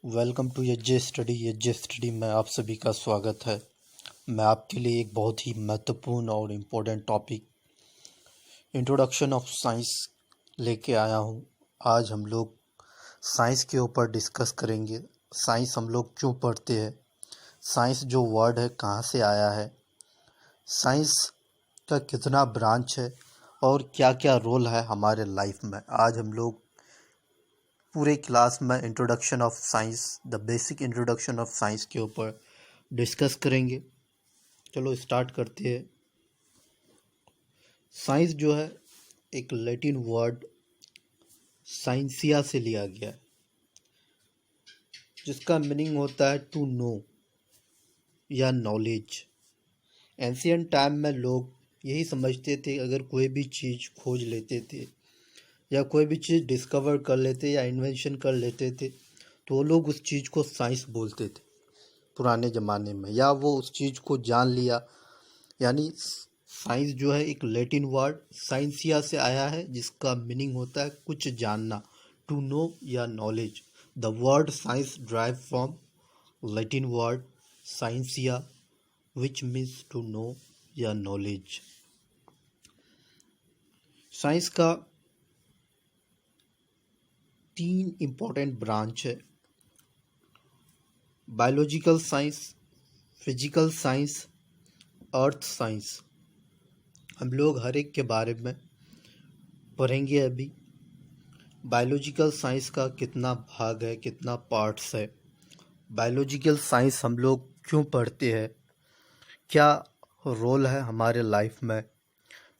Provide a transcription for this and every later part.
Welcome to H J study में आप सभी का स्वागत है। मैं आपके लिए एक बहुत ही महत्वपूर्ण और important topic introduction of science लेके आया हूँ। आज हम लोग साइंस के ऊपर डिस्कस करेंगे। साइंस हम लोग क्यों पढ़ते हैं, साइंस जो वर्ड है कहाँ से आया है, साइंस का कितना ब्रांच है और क्या क्या रोल है हमारे लाइफ में। आज हम लोग पूरे क्लास में introduction of science, the basic introduction of science के ऊपर डिस्कस करेंगे। चलो स्टार्ट करते हैं। साइंस जो है एक लैटिन वर्ड साइंसिया से लिया गया है, जिसका मीनिंग होता है टू नो या नॉलेज। एंशियंट टाइम में लोग यही समझते थे, अगर कोई भी चीज़ खोज लेते थे या कोई भी चीज़ डिस्कवर कर लेते या इन्वेंशन कर लेते थे तो वो लोग उस चीज़ को साइंस बोलते थे पुराने ज़माने में, या वो उस चीज़ को जान लिया। यानी साइंस जो है एक लैटिन वर्ड साइंसिया से आया है, जिसका मीनिंग होता है कुछ जानना, टू नो या knowledge. The word science derive from Latin word scientia which means to know या नॉलेज। साइंस का 3 इम्पोर्टेंट ब्रांच है: biological science, physical science, earth science. हम लोग हर एक के बारे में पढ़ेंगे अभी। बायोलॉजिकल साइंस का कितना भाग है, कितना पार्ट्स है, बायोलॉजिकल साइंस हम लोग क्यों पढ़ते हैं, क्या रोल है हमारे लाइफ में,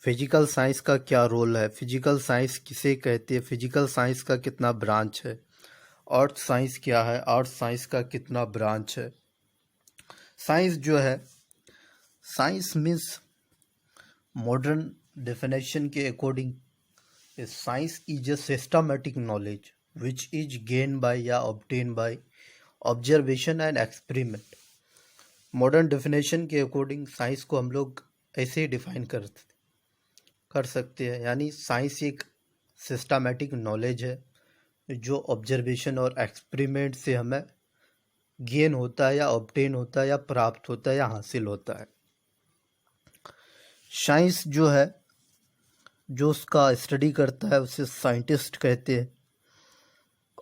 फिजिकल साइंस का क्या रोल है, फिजिकल साइंस किसे कहते हैं, फिजिकल साइंस का कितना ब्रांच है, अर्थ साइंस क्या है, अर्थ साइंस का कितना ब्रांच है। साइंस जो है, साइंस मीन्स मॉडर्न डेफिनेशन के according science is a systematic knowledge which is gained by या obtained by observation and experiment। Modern definition के अकॉर्डिंग साइंस को हम लोग ऐसे ही डिफाइन कर सकते हैं। यानी साइंस एक सिस्टमैटिक नॉलेज है जो ऑब्जर्वेशन और एक्सपेरिमेंट से हमें गेन होता है या ऑब्टेन होता है या प्राप्त होता है या हासिल होता है। साइंस जो है, जो उसका स्टडी करता है उसे साइंटिस्ट कहते हैं।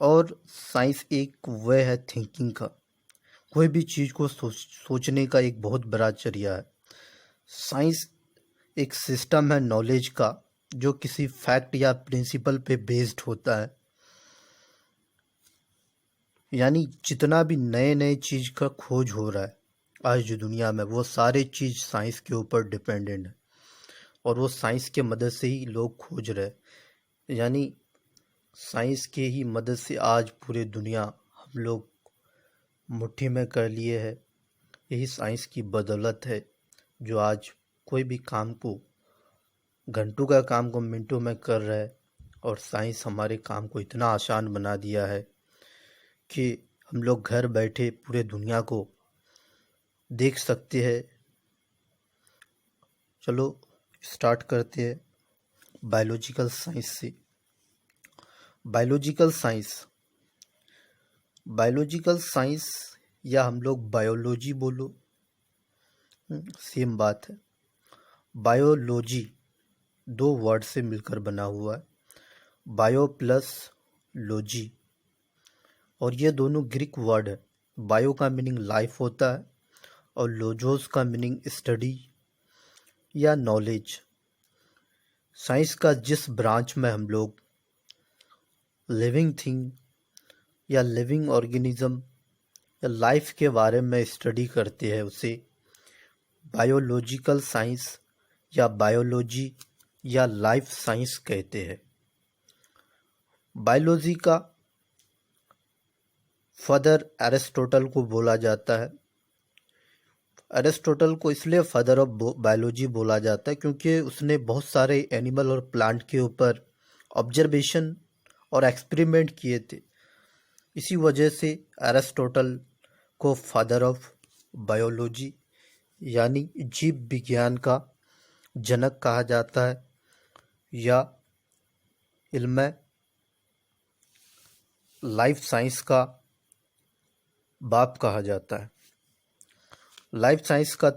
और साइंस एक वे है थिंकिंग का, कोई भी चीज़ को सोचने का एक बहुत बड़ा जरिया है। साइंस एक सिस्टम है नॉलेज का जो किसी फैक्ट या प्रिंसिपल पे बेस्ड होता है। यानी जितना भी नए नए चीज़ का खोज हो रहा है आज जो दुनिया में, वो सारे चीज़ साइंस के ऊपर डिपेंडेंट है और वो साइंस के मदद से ही लोग खोज रहे हैं। यानी साइंस के ही मदद से आज पूरे दुनिया हम लोग मुट्ठी में कर लिए है। यही साइंस की बदौलत है जो आज कोई भी काम को, घंटों का काम को मिनटों में कर रहा है। और साइंस हमारे काम को इतना आसान बना दिया है कि हम लोग घर बैठे पूरे दुनिया को देख सकते हैं। चलो स्टार्ट करते हैं बायोलॉजिकल साइंस से। बायोलॉजिकल साइंस, बायोलॉजिकल साइंस या हम लोग बायोलॉजी बोलो, सेम बात है। बायोलॉजी 2 वर्ड से मिलकर बना हुआ है, बायो प्लस लॉजी, और ये दोनों ग्रीक वर्ड है। बायो का मीनिंग लाइफ होता है और लॉजोस का मीनिंग स्टडी या नॉलेज। साइंस का जिस ब्रांच में हम लोग लिविंग थिंग या लिविंग ऑर्गेनिज्म या लाइफ के बारे में स्टडी करते हैं उसे बायोलॉजिकल साइंस या बायोलॉजी या लाइफ साइंस कहते हैं। बायोलॉजी का फादर एरिस्टोटल को बोला जाता है। एरिस्टोटल को इसलिए फादर ऑफ बायोलॉजी बोला जाता है क्योंकि उसने बहुत सारे एनिमल और प्लांट के ऊपर ऑब्जर्वेशन और एक्सपेरिमेंट किए थे। इसी वजह से एरिस्टोटल को फादर ऑफ बायोलॉजी यानी जीव विज्ञान का जनक कहा जाता है, या इल्म लाइफ साइंस का बाप कहा जाता है। लाइफ साइंस का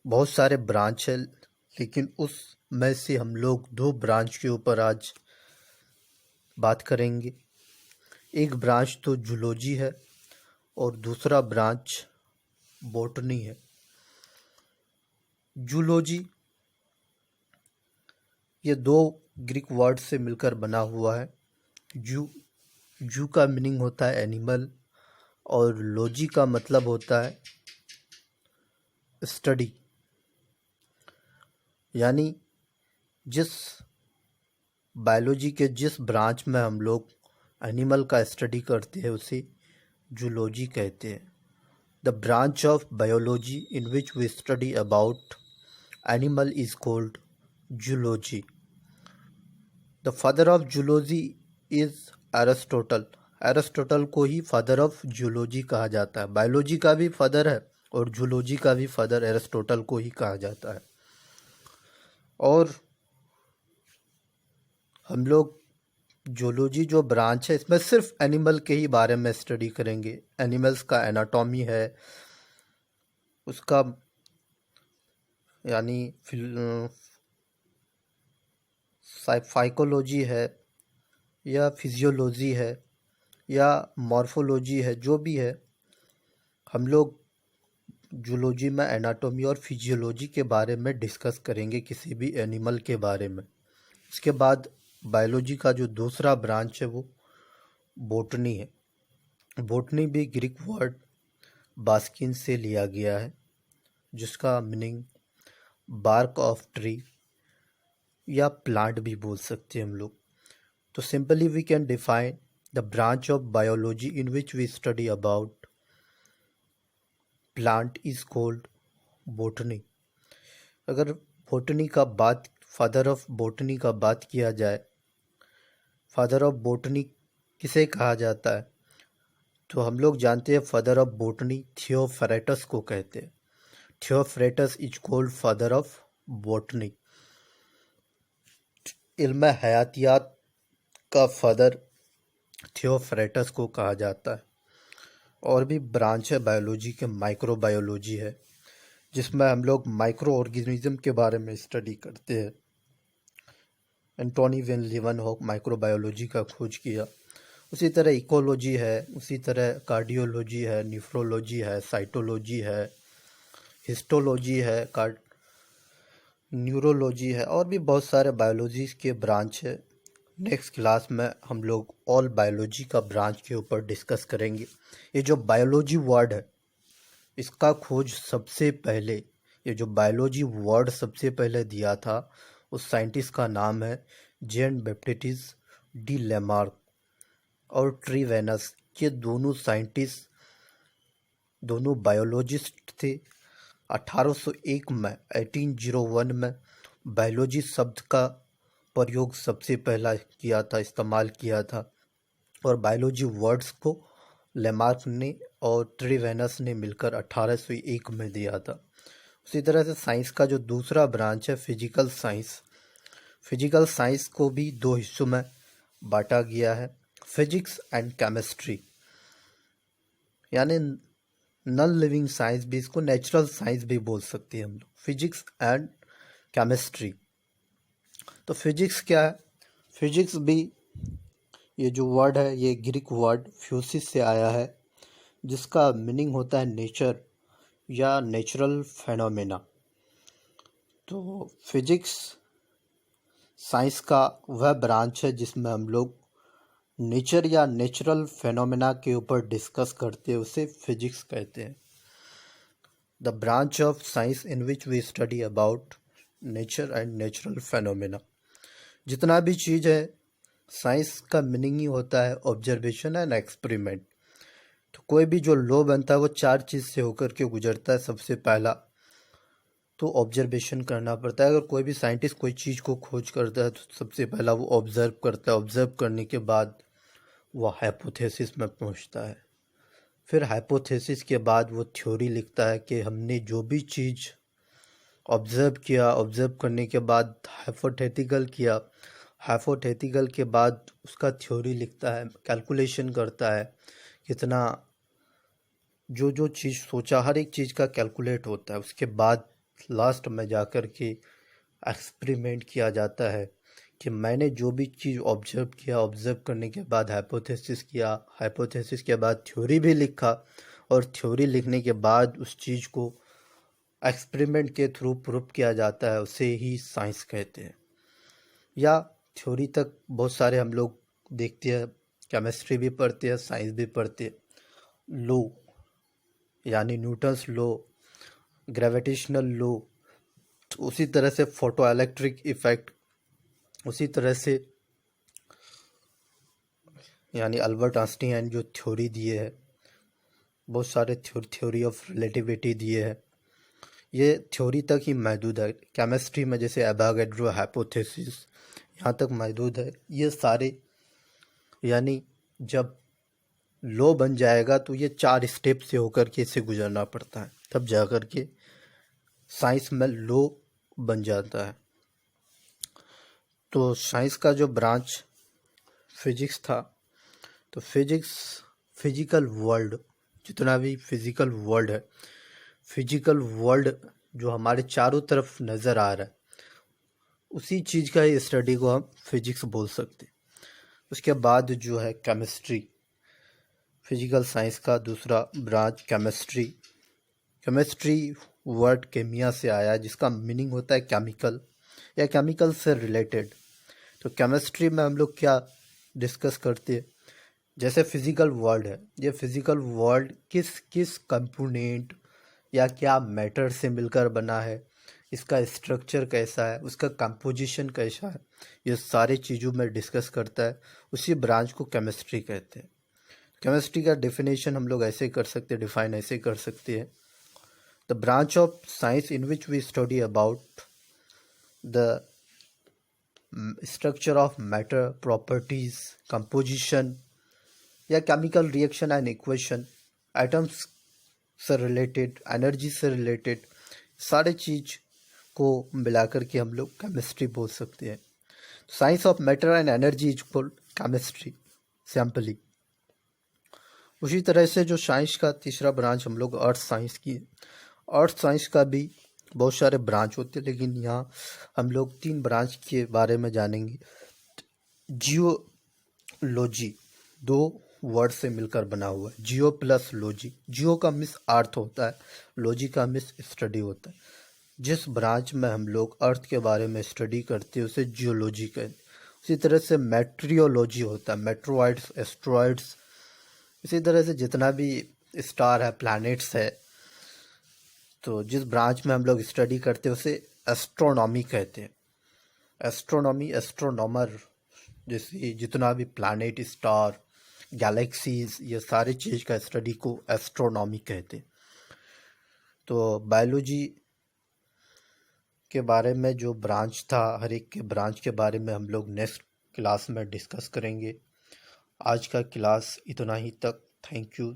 बहुत सारे ब्रांच है, लेकिन उसमें से हम लोग दो ब्रांच के ऊपर आज बात करेंगे। एक ब्रांच तो जूलॉजी है और दूसरा ब्रांच बॉटनी है। जूलॉजी ये दो ग्रीक वर्ड से मिलकर बना हुआ है। जू का मीनिंग होता है एनिमल और लॉजी का मतलब होता है स्टडी, यानी जिस बायोलॉजी के जिस ब्रांच में हम लोग एनिमल का स्टडी करते हैं उसे जूलॉजी कहते हैं। The branch of biology in which we study about animal is called zoology. The father of zoology is Aristotle. Aristotle को ही फादर ऑफ जूलॉजी कहा जाता है। बायोलॉजी का भी फादर है और जूलॉजी का भी फादर एरिस्टोटल को ही कहा जाता है। और हम लोग जूलॉजी जो ब्रांच है इसमें सिर्फ एनिमल के ही बारे में स्टडी करेंगे। एनिमल्स का एनाटॉमी है, उसका यानी साइकोलॉजी है या फिजियोलॉजी है या मॉर्फोलॉजी है, जो भी है हम लोग जूलॉजी में एनाटॉमी और फिजियोलॉजी के बारे में डिस्कस करेंगे, किसी भी एनिमल के बारे में। इसके बाद बायोलॉजी का जो दूसरा ब्रांच है वो बॉटनी है। बॉटनी भी ग्रीक वर्ड बास्किन से लिया गया है, जिसका मीनिंग बार्क ऑफ ट्री या प्लांट भी बोल सकते हैं हम लोग। तो simply we can define the branch of biology in which we study about plant is called botany. अगर बॉटनी का बात फादर ऑफ बॉटनी का बात किया जाए, फादर ऑफ बॉटनी किसे कहा जाता है, तो हम लोग जानते हैं फादर ऑफ बॉटनी थियोफ्रेटस को कहते हैं। Theophrastus is called father of botany. इल्म हयातियात का फादर थियोफ्रेटस को कहा जाता है। और भी ब्रांच है बायोलॉजी के, माइक्रोबायोलॉजी है, जिसमें हम लोग माइक्रो ऑर्गेनिज्म के बारे में स्टडी करते हैं। एंटोनी वेन लीवनहॉक माइक्रोबायोलॉजी का खोज किया। उसी तरह इकोलॉजी है, उसी तरह कार्डियोलॉजी है, निफ्रोलॉजी है, साइटोलॉजी है, हिस्टोलॉजी है, न्यूरोलॉजी है, और भी बहुत सारे बायोलॉजी के ब्रांच है। नेक्स्ट क्लास में हम लोग ऑल बायोलॉजी का ब्रांच के ऊपर डिस्कस करेंगे। ये जो बायोलॉजी वर्ड है इसका खोज सबसे पहले, ये जो बायोलॉजी वर्ड सबसे पहले दिया था उस साइंटिस्ट का नाम है जेन बैप्टिस्ट डी लेमार्क और ट्रीवेनस। ये दोनों साइंटिस्ट, दोनों बायोलॉजिस्ट थे। 1801 में 1801 में बायोलॉजी शब्द का प्रयोग सबसे पहला किया था, इस्तेमाल किया था। और बायोलॉजी वर्ड्स को लेमार्क ने और ट्रीवेनस ने मिलकर 1801 में दिया था। उसी तरह से साइंस का जो दूसरा ब्रांच है फिजिकल साइंस, फिजिकल साइंस को भी दो हिस्सों में बांटा गया है, फिजिक्स एंड केमिस्ट्री। यानी नॉन लिविंग साइंस भी, इसको नेचुरल साइंस भी बोल सकते हैं हम लोग, फिजिक्स एंड केमिस्ट्री। तो फिजिक्स क्या है? फिजिक्स भी, ये जो वर्ड है ये ग्रीक वर्ड फ्यूसिस से आया है, जिसका मीनिंग होता है नेचर या नेचुरल फेनोमेना। तो फिजिक्स साइंस का वह ब्रांच है जिसमें हम लोग नेचर या नेचुरल फेनोमेना के ऊपर डिस्कस करते हैं, उसे फिजिक्स कहते हैं। The branch of science in which we study about nature and natural phenomena. जितना भी चीज़ है साइंस का मीनिंग ही होता है ऑब्जर्वेशन एंड एक्सपेरिमेंट। तो कोई भी जो लॉ बनता है वो चार चीज़ से होकर के गुजरता है। सबसे पहला तो ऑब्जर्वेशन करना पड़ता है। अगर कोई भी साइंटिस्ट कोई चीज़ को खोज करता है तो सबसे पहला वो ऑब्जर्व करता है। ऑब्जर्व करने के बाद वो हाइपोथेसिस में पहुंचता है। फिर हाइपोथेसिस के बाद वो थ्योरी लिखता है कि हमने जो भी चीज़ ऑब्जर्व किया, ऑब्जर्व करने के बाद हाइपोथेटिकल किया, हाइपोथेटिकल के बाद उसका थ्योरी लिखता है, कैलकुलेशन करता है कितना जो जो चीज़ सोचा हर एक चीज़ का कैलकुलेट होता है, उसके बाद लास्ट में जाकर के एक्सपेरिमेंट किया जाता है कि मैंने जो भी चीज़ ऑब्जर्व किया, ऑब्जर्व करने के बाद हाइपोथेसिस किया, हाइपोथेसिस के बाद थ्योरी भी लिखा, और थ्योरी लिखने के बाद उस चीज़ को एक्सपेरिमेंट के थ्रू प्रूव किया जाता है, उसे ही साइंस कहते हैं। या थ्योरी तक बहुत सारे हम लोग देखते हैं, केमिस्ट्री भी पढ़ते हैं, साइंस भी पढ़ते हैं। लो यानी न्यूटन्स लो, ग्रेविटेशनल लो, उसी तरह से फोटो इलेक्ट्रिक इफेक्ट, उसी तरह से यानी अल्बर्ट आइंस्टीन जो थ्योरी दिए है, बहुत सारे थ्योरी ऑफ रिलेटिविटी दिए हैं, ये थ्योरी तक ही महदूद है। केमिस्ट्री में जैसे एवोगाड्रो हाइपोथेसिस यहाँ तक महदूद है। ये सारे यानी जब लो बन जाएगा तो ये 4 स्टेप से होकर के इसे गुजरना पड़ता है, तब जाकर के साइंस में लो बन जाता है। तो साइंस का जो ब्रांच फिजिक्स था, तो फिजिकल वर्ल्ड, जितना भी फिजिकल वर्ल्ड है, फिजिकल वर्ल्ड जो हमारे चारों तरफ नज़र आ रहा है, उसी चीज़ का स्टडी को हम फिजिक्स बोल सकते हैं। उसके बाद जो है केमिस्ट्री, फिजिकल साइंस का दूसरा ब्रांच केमिस्ट्री। केमिस्ट्री वर्ड केमिया से आया, जिसका मीनिंग होता है केमिकल या केमिकल से रिलेटेड। तो केमिस्ट्री में हम लोग क्या डिस्कस करते हैं, जैसे फिजिकल वर्ल्ड है, ये फिजिकल वर्ल्ड किस किस कंपोनेंट या क्या मैटर से मिलकर बना है, इसका स्ट्रक्चर कैसा है, उसका कंपोजिशन कैसा है, ये सारी चीज़ों में डिस्कस करता है। उसी ब्रांच को केमिस्ट्री कहते हैं। केमिस्ट्री का डेफिनेशन हम लोग ऐसे कर सकते हैं, डिफाइन ऐसे कर सकते हैं, the branch of science in which we study about the structure of matter, properties, composition या chemical reaction and equation, atoms से रिलेटेड, एनर्जी से रिलेटेड, सारे चीज़ को मिलाकर के हम लोग केमिस्ट्री बोल सकते हैं। Science of matter and energy is called chemistry simply. उसी तरह से जो साइंस का तीसरा ब्रांच हम लोग अर्थ साइंस की, अर्थ साइंस का भी बहुत सारे ब्रांच होते हैं, लेकिन यहाँ हम लोग 3 ब्रांच के बारे में जानेंगे। जियोलॉजी 2 वर्ड से मिलकर बना हुआ है, जियो प्लस लॉजी। जियो का मिस अर्थ होता है, लॉजी का मिस स्टडी होता है। जिस ब्रांच में हम लोग अर्थ के बारे में स्टडी करते हैं उसे जियोलॉजी कहते हैं। उसी तरह से मेट्रियोलॉजी होता है, मेट्रोइड्स, एस्ट्रॉइड्स, इसी तरह से जितना भी स्टार है, प्लैनेट्स है, तो जिस ब्रांच में हम लोग स्टडी करते हैं उसे एस्ट्रोनॉमी कहते हैं। एस्ट्रोनॉमी, एस्ट्रोनॉमर, जैसे जितना भी प्लैनेट, स्टार, गैलेक्सीज, ये सारी चीज़ का स्टडी को एस्ट्रोनॉमी कहते हैं। तो बायोलॉजी के बारे में जो ब्रांच था, हर एक के ब्रांच के बारे में हम लोग नेक्स्ट क्लास में डिस्कस करेंगे। आज का क्लास इतना ही तक। Thank you.